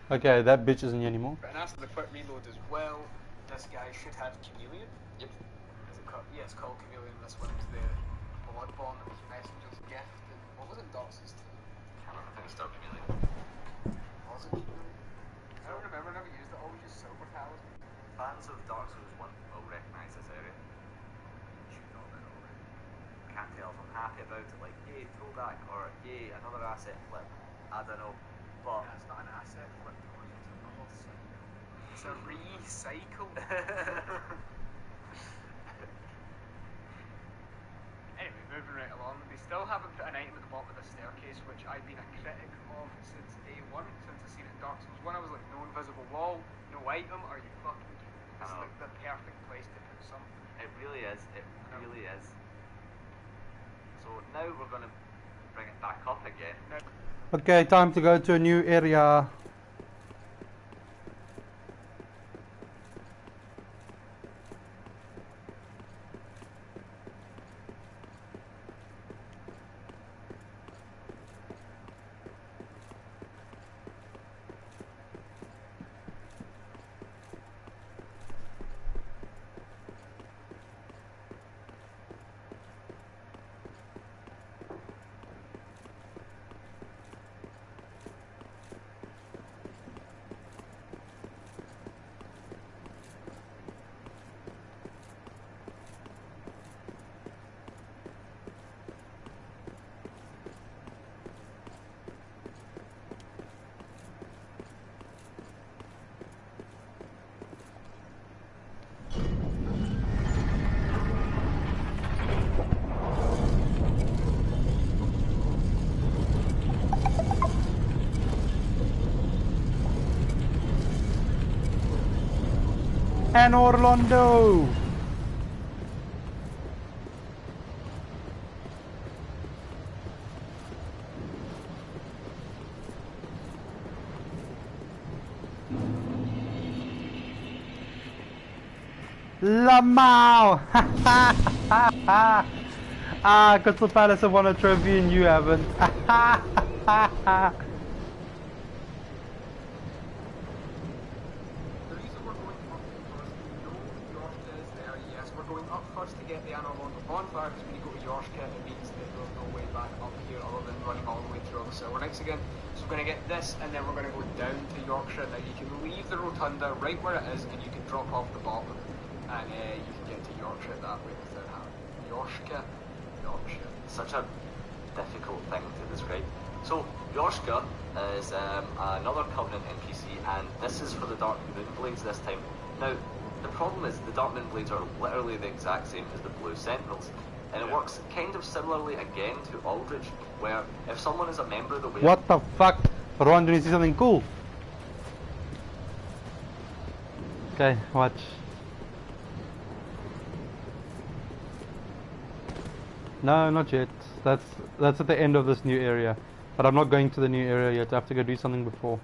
Okay, that bitch isn't here anymore. And after the quick reload as well, this guy should have Chameleon. Yep. Yeah, it's called Chameleon. This one's the Bloodborne Messenger's Gift. And what was it? Dark Souls 2? I don't know, I think it's Dark Chameleon. Was it Chameleon? I don't remember, I never used it. I always used Silver Talisman. Fans of Dark Souls 1 will recognise this area. Should know that already. I can't tell if I'm happy about it, like, yay, throwback, or yay, another asset flip. I don't know. But That's not an asset flip, it's another cycle. It's a recycle. Anyway, moving right along, they still haven't put an item at the bottom of the staircase, which I've been a critic of since day one, since I seen it in Dark Souls 1. I was like, no invisible wall, no item, are you fucking kidding me? This is like the perfect place to put something. it really is, really is. So now we're going to bring it back up again. Okay, time to go to a new area. And Orlando. Lamau! Ah, Crystal Palace have won a trophy and you haven't. To get the Anor-Londo bonfire, because when you go to Yorshka, it means that there's no way back up here other than running all the way through all the Silver Knights again. So we're going to get this, and then we're going to go down to Yorkshire. Now you can leave the rotunda right where it is, and you can drop off the bottom, and you can get to Yorkshire that way without having Yorshka. Such a difficult thing to describe. So Yorshka is another Covenant NPC, and this is for the Dark Moon Blades this time. Now, the problem is the Dark Moon Blades are literally the exact same as the Blue Sentinels, and it works kind of similarly again to Aldridge, where if someone is a member of the What the fuck? Ron, do you see something cool? Okay, watch. No, not yet. That's at the end of this new area. But I'm not going to the new area yet. I have to go do something before.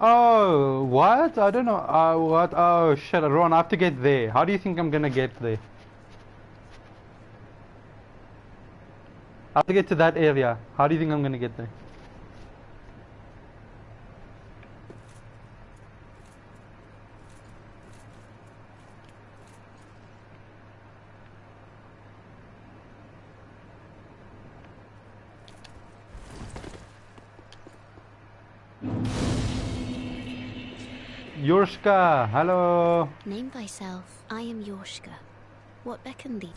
Oh, what? I don't know. What? Oh, shit. Ron, I have to get there. How do you think I'm gonna get there? I have to get to that area. How do you think I'm gonna get there? Yorshka, hello. Name thyself, I am Yorshka. What beckoned thee?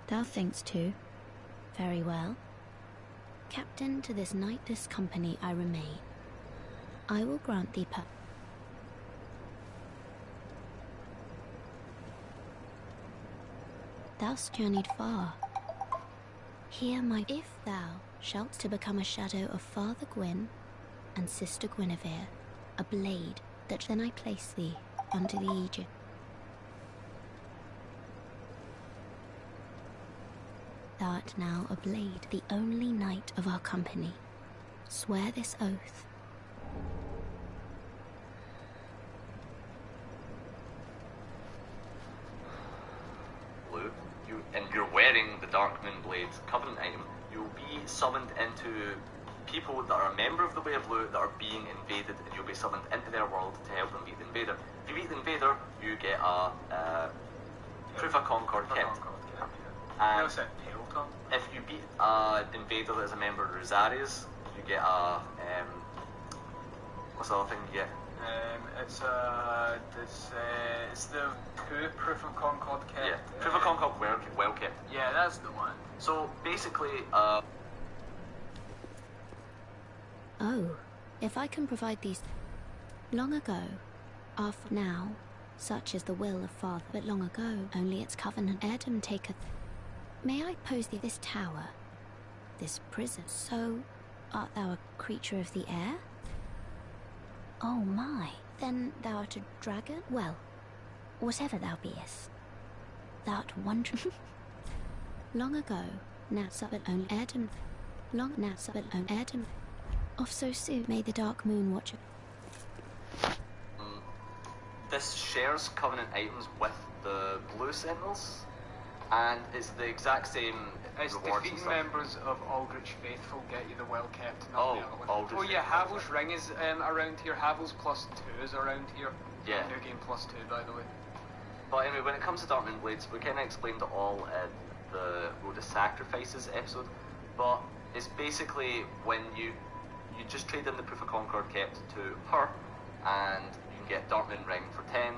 Thou thinkst too. Very well. Captain to this knightless company I remain. I will grant thee Thou'st journeyed far. Here if thou shalt to become a shadow of Father Gwyn and Sister Guinevere, a blade that then I place thee under the aegis. Thou art now a blade, the only knight of our company. Swear this oath. Blue, and you're wearing the Dark Moon Blades Covenant item. you'll be summoned into people that are a member of the Way of Loot that are being invaded, and you'll be summoned into their world to help them beat the invader. If you beat the invader, you get a Proof of Concord kit. And if you beat an invader that is a member of Rosaria's, you get a what's the other thing you get? It's the Proof of Concord kit. Yeah, Proof of Concord well kit. Yeah, that's the one. So basically, Oh, if I can provide these... Long ago, after now, such is the will of Father, but long ago, only its covenant heirdom taketh... May I pose thee this tower, this prison? So, art thou a creature of the air? Oh my, then thou art a dragon? Well, whatever thou beest, thou art wondrous. Long ago, now but only heirdom. Long now but only heirdom. Off so soon may the dark moon watch. This shares Covenant items with the Blue Sentinels, and it's the exact same It's rewards and defeating stuff. members of Aldrich Faithful get you the well kept, not the other one. Aldrich Oh yeah, Faithful. Havel's Ring is around here. Havel's +2 is around here. Yeah. New game +2, by the way. But anyway, when it comes to Darkmoon Blades, we kind of explained it all in the Road to Sacrifices episode, but it's basically when you just trade in the Proof of Concord kept to her, and you can get Darkmoon Ring for 10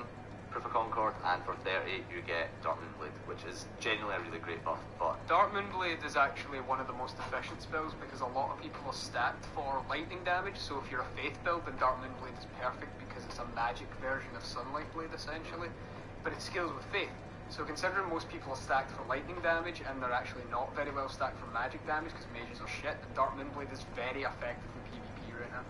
Proof of Concord, and for 30 you get Darkmoon Blade, which is genuinely a really great buff. But Darkmoon Blade is actually one of the most efficient spells because a lot of people are stacked for lightning damage, so if you're a Faith build, then Darkmoon Blade is perfect because it's a magic version of Sunlight Blade essentially, but it scales with Faith. So considering most people are stacked for lightning damage and they're actually not very well stacked for magic damage because mages are shit, then Darkmoon Blade is very effective in PvP right now.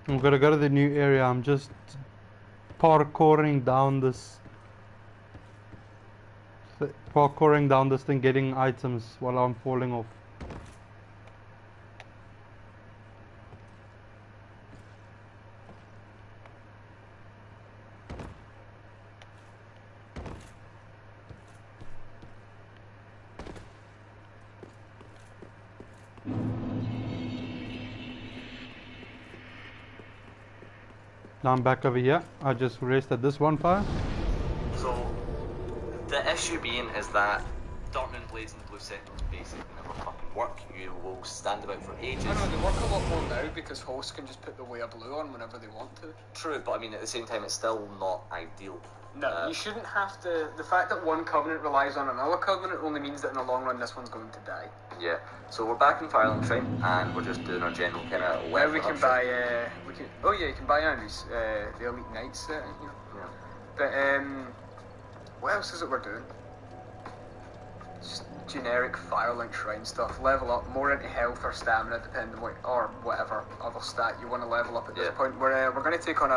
I'm gonna go to the new area. I'm just parkouring down this thing, getting items while I'm falling off. Now I'm back over here. I just rested this one fire. so the issue being is that Darkmoon Blades and Blue Sentinels basically never fucking work. You will stand about for ages. I know, they work a lot more now because hosts can just put the Way of Blue on whenever they want to. True, but I mean at the same time it's still not ideal. No, you shouldn't have to. The fact that one covenant relies on another covenant only means that in the long run this one's going to die. Yeah, so we're back in Fireland Shrine and we're just doing our general kind of Where we can buy, oh yeah, you can buy Andrews, the Elite Knights set in here. Yeah. But what else is it we're doing? Just generic Firelink Shrine stuff. Level up, more into health or stamina, depending on or whatever other stat you want to level up at this point. We're going to take on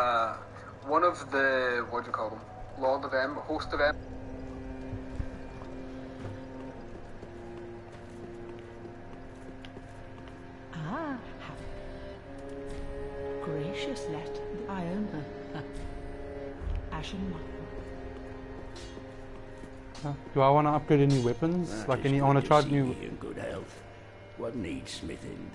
one of the, what do you call them? Lord of M, Host of M. Ah, gracious let I own Ashen Do I want to upgrade any weapons? Like any? I want to try new. In good health. What needs smithing?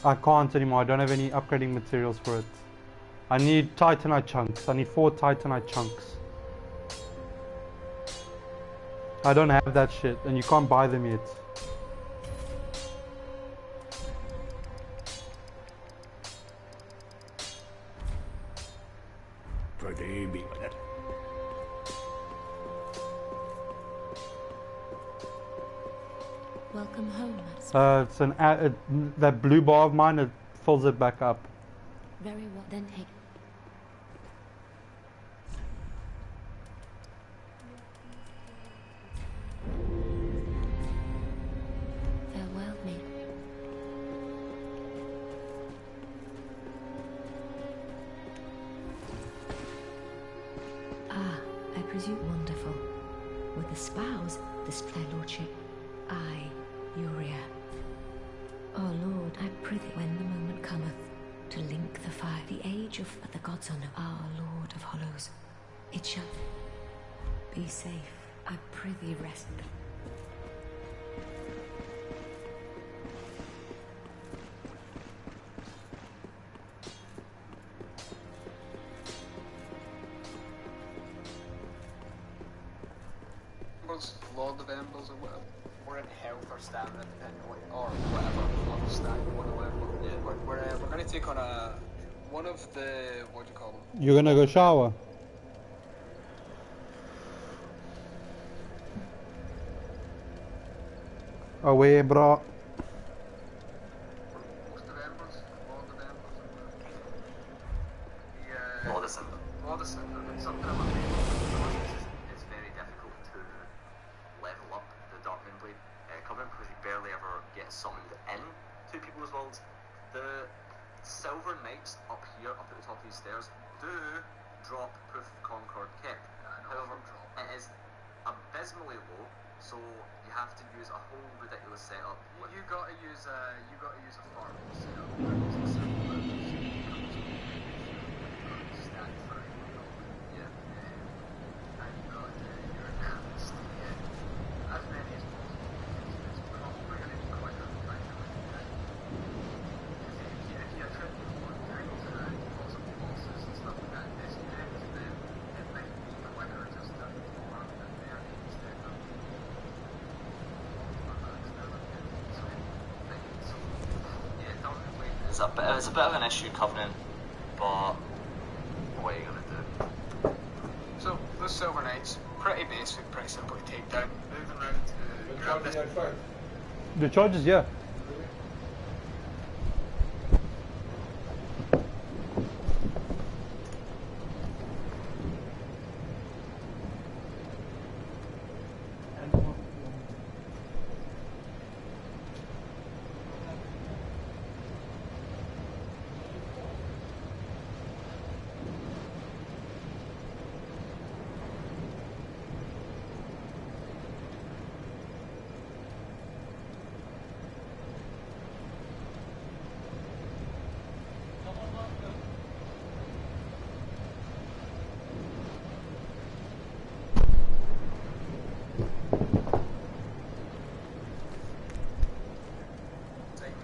I can't anymore. I don't have any upgrading materials for it. I need Titanite chunks. I need 4 Titanite chunks. I don't have that shit, and you can't buy them yet. Pretty big. Welcome home, Master. It's that blue bar of mine. It fills it back up. Very well, then take. Farewell, me. Ah, I presume wonderful. With the spouse, thy lordship, I, Uria. Oh Lord, I prithee, when the moment cometh, to link the fire, the age of the gods honor, our Lord of Hollows. It shall be safe. I prithee rest. Lord of Embers or whatever. We're in health or stamina, depending on or whatever other stat you want to level. Yeah. We're going to take on one of the, what do you call them? You're gonna go shower. Away, bro. Most of Embers, Lord of Embers. Lord of Cinder. Lord of Cinder. Something about it. It's very difficult to level up the Dark Moonblade Covenant because you barely ever get summoned in to people's worlds. The Silver Knights up here, up at the top of these stairs, do drop Proof of Concord Kep. However, it is abysmally low, so you have to use a whole ridiculous setup. You got to use a farm setup. It's a bit of an issue, Covenant, but what are you going to do? So, those Silver Knights, pretty basic, pretty simple to take down. Moving around to grab this. The charge is here.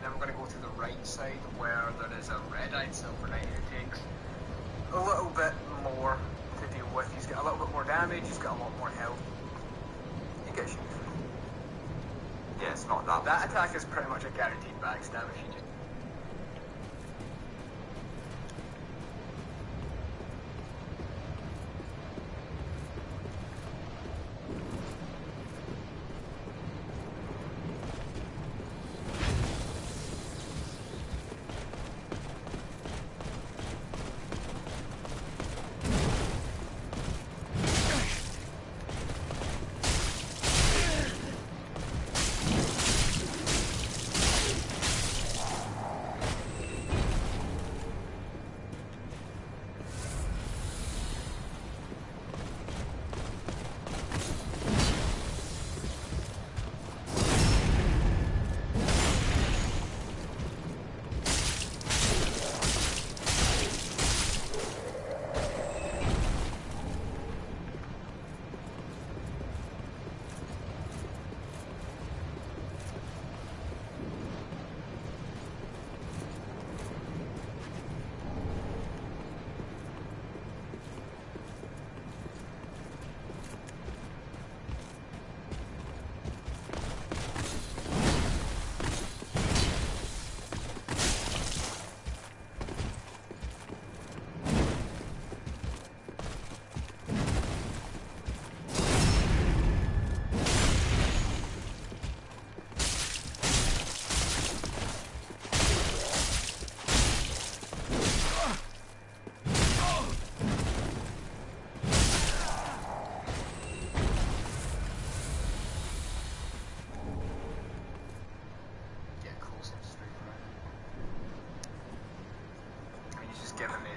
Then we're going to go to the right side where there is a red-eyed Silver Knight who takes a little bit more to deal with. He's got a little bit more damage, he's got a lot more health. He gets you. Yeah, it's not that. That attack is pretty much a guaranteed backstab if you just...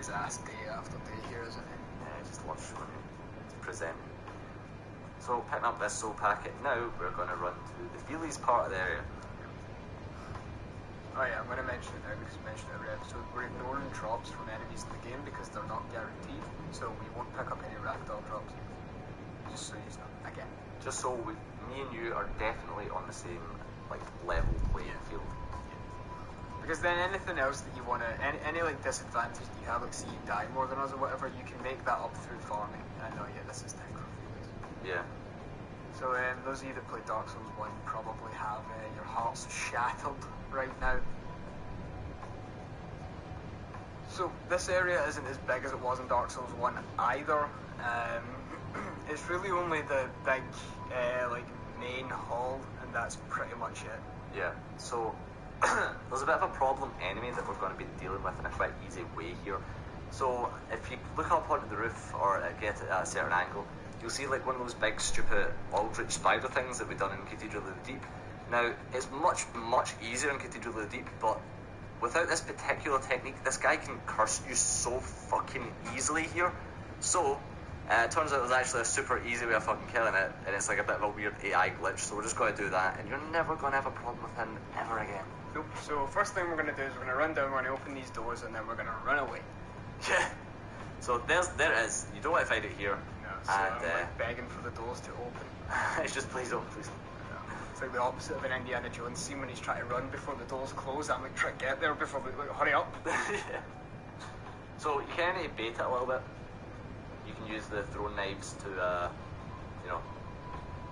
his ass day after day here, isn't he? Yeah, just loves showing you. It's presenting. So, picking up this soul packet, now we're going to run to the Feelies part of the area. Oh yeah, I'm going to mention it now because you mentioned it every episode. We're ignoring drops from enemies in the game because they're not guaranteed, so we won't pick up any ragdoll drops. Just so you know, again. Just so me and you are definitely on the same like level playing field. Because then anything else that you want to, any like disadvantage that you have, like say you die more than us or whatever, you can make that up through farming. I know, yeah, this is technically. Yeah. So those of you that play Dark Souls 1 probably have your hearts shattered right now. So this area isn't as big as it was in Dark Souls 1 either. It's really only the big like main hall, and that's pretty much it. Yeah. So there's a bit of a problem enemy that we're going to be dealing with in a quite easy way here. So if you look up onto the roof or get it at a certain angle, you'll see like one of those big stupid aldrich spider things that we've done in Cathedral of the Deep. Now, it's much easier in Cathedral of the Deep, but without this particular technique, this guy can curse you so fucking easily here. So, it turns out there's actually a super easy way of fucking killing it, and it's like a bit of a weird AI glitch, so we're just going to do that, and you're never going to have a problem with him ever again. Nope. So first thing we're going to do is we're going to run down, we're going to open these doors, and then we're going to run away. Yeah. So there it is. You don't want to find it here. No, so and I'm like begging for the doors to open. it's just please open, please. It's like the opposite of an Indiana Jones scene when he's trying to run before the doors close. I'm like trying to get there before they like hurry up. Yeah. So you can bait it a little bit. You can use the throwing knives to, you know,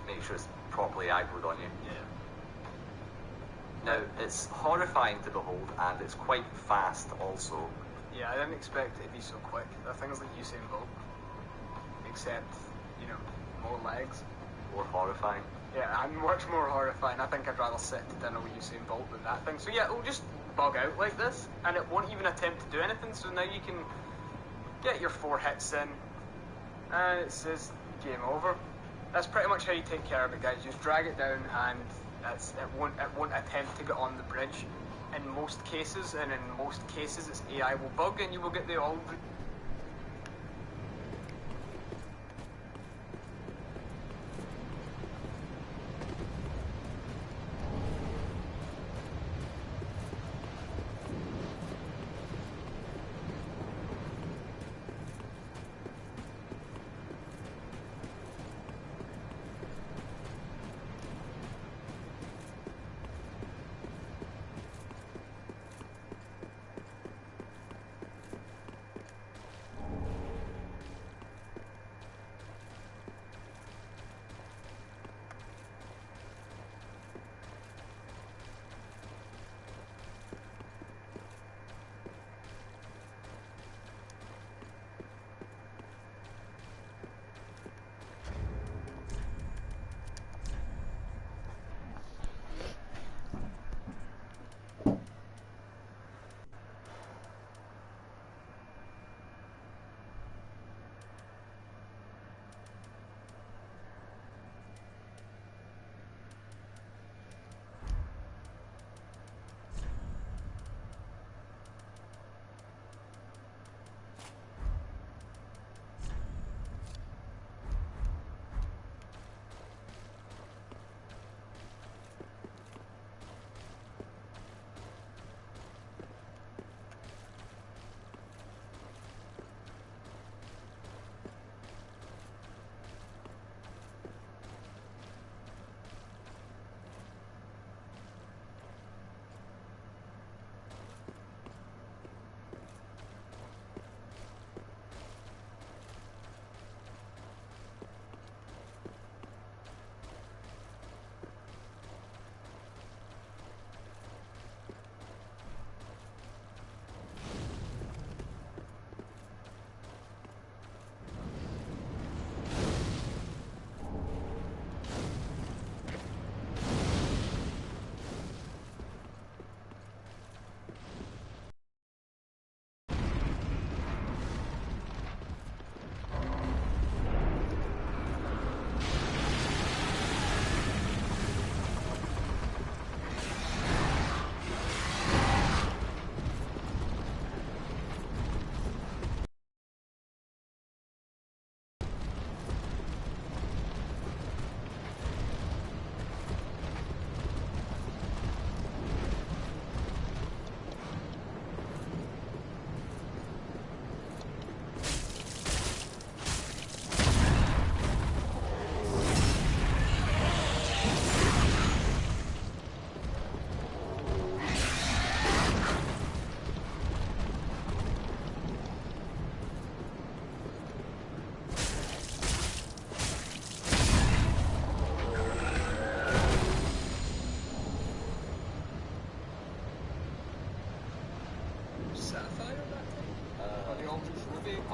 make sure it's properly aggroed on you. Yeah. Now it's horrifying to behold, and it's quite fast also. Yeah, I didn't expect it to be so quick. There are things like Usain Bolt, except you know, more legs. More horrifying. Yeah, and much more horrifying. I think I'd rather sit to dinner with Usain Bolt than that thing. So yeah, it'll just bug out like this, and it won't even attempt to do anything. So now you can get your 4 hits in, and it says game over. That's pretty much how you take care of it, guys. Just drag it down, and it won't attempt to get on the bridge. In most cases, and in most cases, its AI will bug, and you will get the old.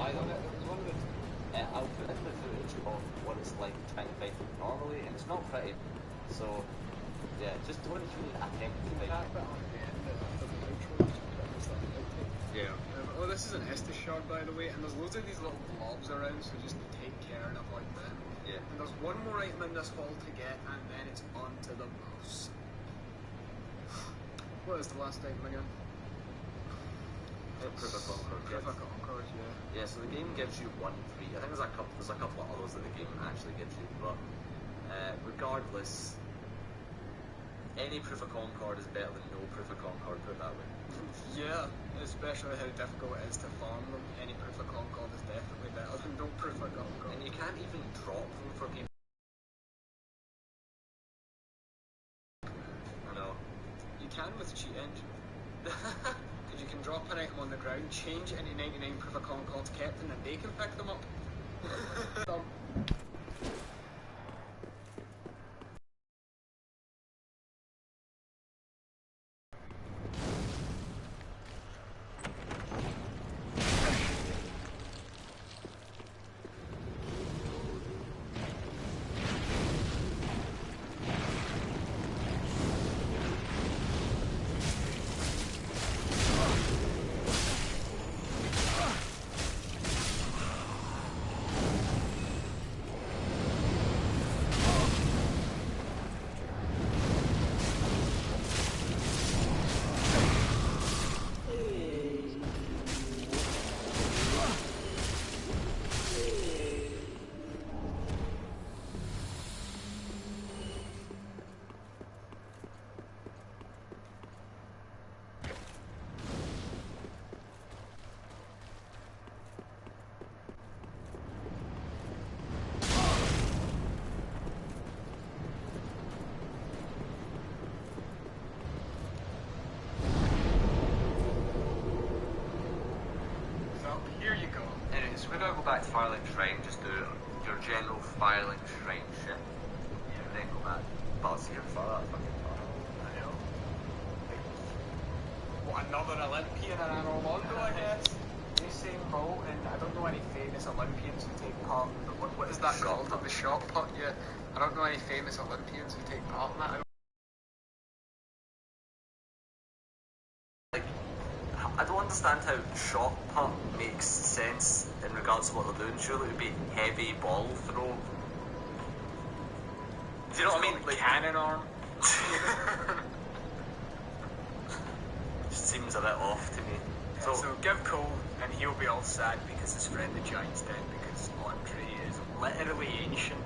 I don't know. It was one of the. I'll put in the footage of what it's like trying to fight them normally, and it's not pretty. So, yeah, just don't even attempt to fight them. Yeah. Oh, this is an Estus shard, by the way, and there's loads of these little blobs around, so just take care and avoid them. Yeah. And there's one more item in this hall to get, and then it's on to the boss. What is the last item again? Proof of Concord. Proof of Concord, yeah. Yeah, so the game gives you 1 free. I think there's a couple of others that the game actually gives you, but regardless, any Proof of Concord is better than no Proof of Concord, put it that way. Yeah, especially how difficult it is to farm them. Any Proof of Concord is definitely better than no Proof of Concord. And you can't even drop them for people. I know. You can with Cheat Engine. Because you can drop an item on the ground, change it into 99 Proof of Concord's captain, and they can pick them up. So we're going to go back to Firelink Shrine, just do your general Firelink Shrine shit. Yeah. And then go back. But I'll see you for that fucking tunnel. I know. What, another Olympian and an Orlando, I guess? Usain Bolt, and I don't know any famous Olympians who take part in the, what is that called? The shot put, yeah. I don't know any famous Olympians who take part in that. I don't understand how shot put makes sense in regards to what they're doing. Surely it would be heavy ball throw. Do you know what I mean? Like cannon arm. Just seems a bit off to me. Yeah, so give Cole, and he'll be all sad because his friend the Giant's dead, because Andre is literally ancient.